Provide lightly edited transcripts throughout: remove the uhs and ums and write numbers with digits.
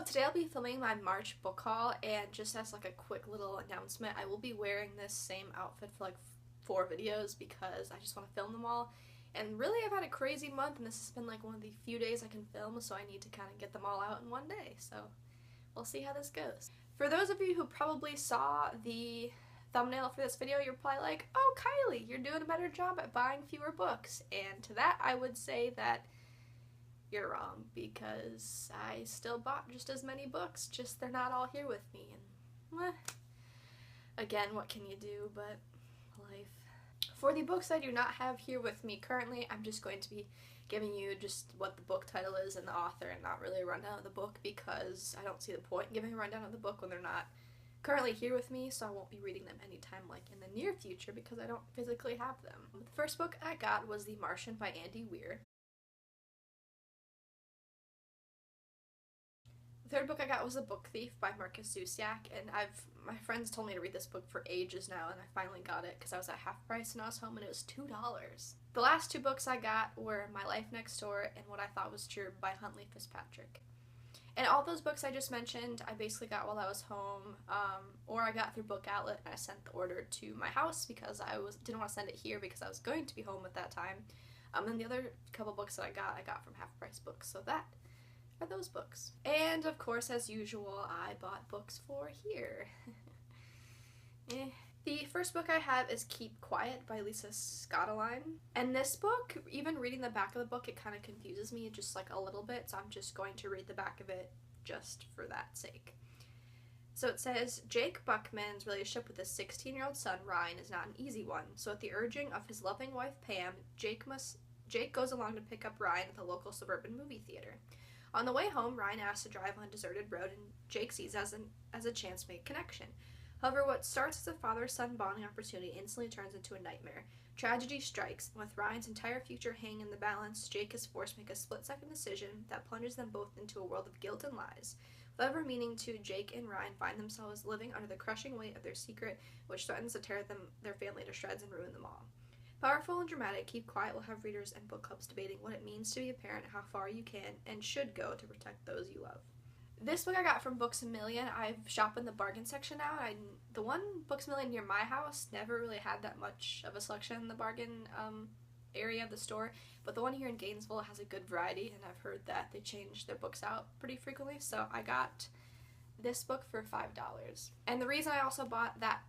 today I'll be filming my March book haul, and just as like a quick little announcement, I will be wearing this same outfit for like 4 videos because I just want to film them all. And really, I've had a crazy month, and this has been like one of the few days I can film, so I need to kind of get them all out in one day. So we'll see how this goes. For those of you who probably saw the thumbnail for this video, you're probably like, oh, Kylie, you're doing a better job at buying fewer books. And to that, I would say that you're wrong, because I still bought just as many books, just they're not all here with me. And again, what can you do but life. For the books I do not have here with me currently, I'm just going to be giving you just what the book title is and the author, and not really a rundown of the book, because I don't see the point in giving a rundown of the book when they're not currently here with me, so I won't be reading them anytime like in the near future because I don't physically have them. The first book I got was The Martian by Andy Weir. The third book I got was The Book Thief by Marcus Zusiak, and my friends told me to read this book for ages now, and I finally got it because I was at half price and I was home and it was $2. The last 2 books I got were My Life Next Door and What I Thought Was True by Huntley Fitzpatrick. And all those books I just mentioned, I basically got while I was home, or I got through Book Outlet, and I sent the order to my house because I didn't want to send it here because I was going to be home at that time. And the other couple books that I got from Half Price Books, so that are those books. And of course, as usual, I bought books for here. The first book I have is Keep Quiet by Lisa Scottoline. And this book, even reading the back of the book, it kind of confuses me just like a little bit, so I'm just going to read the back of it just for that sake. So it says, Jake Buckman's relationship with his 16-year-old son, Ryan, is not an easy one, so at the urging of his loving wife, Pam, Jake goes along to pick up Ryan at the local suburban movie theater. On the way home, Ryan asks to drive on a deserted road, and Jake sees as a chance to make a connection. However, what starts as a father-son bonding opportunity instantly turns into a nightmare. Tragedy strikes, and with Ryan's entire future hanging in the balance, Jake is forced to make a split-second decision that plunges them both into a world of guilt and lies. Whatever meaning to, Jake and Ryan find themselves living under the crushing weight of their secret, which threatens to tear their family to shreds and ruin them all. Powerful and dramatic, Keep Quiet will have readers and book clubs debating what it means to be a parent, how far you can and should go to protect those you love. This book I got from Books A Million. I've shopped in the bargain section now. The one Books A Million near my house never really had that much of a selection in the bargain area of the store, but the one here in Gainesville has a good variety, and I've heard that they change their books out pretty frequently, so I got this book for $5. And the reason I also bought that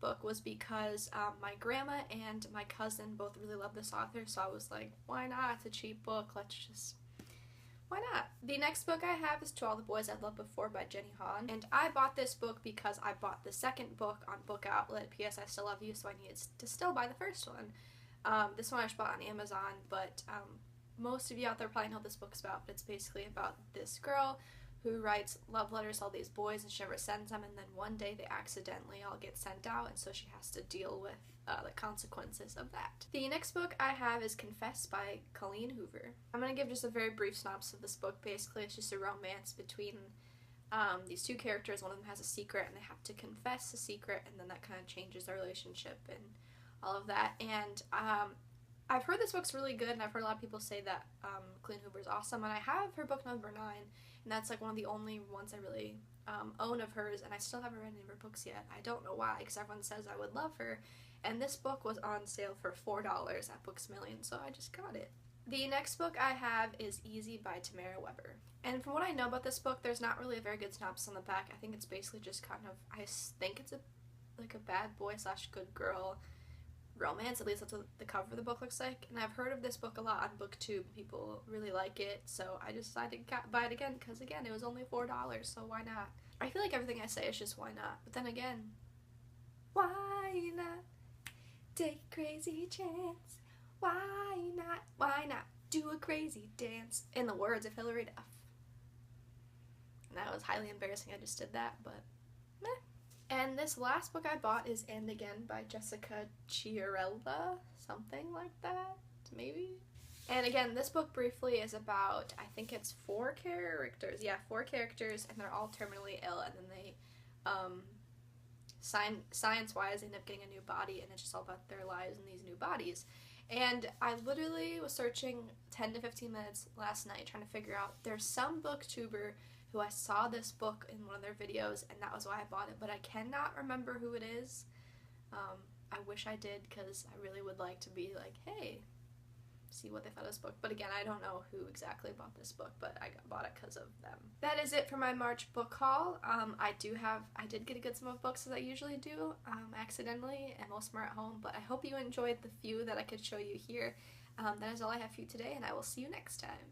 book was because my grandma and my cousin both really love this author, so I was like, why not? It's a cheap book, why not? The next book I have is To All the Boys I've Loved Before by Jenny Han, and I bought this book because I bought the second book on Book Outlet, P.S. I Still Love You, so I needed to still buy the first one. This one I just bought on Amazon, but most of you out there probably know what this book's about, but it's basically about this girl who writes love letters to all these boys, and she never sends them, and then one day they accidentally all get sent out, and so she has to deal with the consequences of that. The next book I have is Confess by Colleen Hoover. I'm going to give just a very brief synopsis of this book. Basically, it's just a romance between these 2 characters. One of them has a secret, and they have to confess the secret, and then that kind of changes their relationship and all of that. And I've heard this book's really good, and I've heard a lot of people say that Colleen Hoover's awesome, and I have her book number 9, and that's like one of the only ones I really own of hers, and I still haven't read any of her books yet. I don't know why, because everyone says I would love her, and this book was on sale for $4 at Books A Million, so I just got it. The next book I have is Easy by Tamara Weber, and from what I know about this book, there's not really a very good synopsis on the back. I think it's basically just kind of, I think it's like a bad boy / good girl romance, at least that's what the cover of the book looks like, and I've heard of this book a lot on BookTube. People really like it, so I just decided to buy it again, because again, it was only $4, so why not? I feel like everything I say is just why not, but then again, why not take a crazy chance? Why not do a crazy dance? In the words of Hilary Duff. And that was highly embarrassing, I just did that, but meh. And this last book I bought is And Again by Jessica Chiarella, something like that, maybe? And again, this book briefly is about, I think it's 4 characters, yeah, 4 characters, and they're all terminally ill, and then they, science-wise, end up getting a new body, and it's just all about their lives in these new bodies. And I literally was searching 10 to 15 minutes last night trying to figure out, there's some booktuber who I saw this book in one of their videos, and that was why I bought it, but I cannot remember who it is. I wish I did, because I really would like to be like, hey, see what they thought of this book. But again, I don't know who exactly bought this book, but I bought it because of them. That is it for my March book haul. I did get a good sum of books, as I usually do, accidentally, and most of them are at home, but I hope you enjoyed the few that I could show you here. That is all I have for you today, and I will see you next time.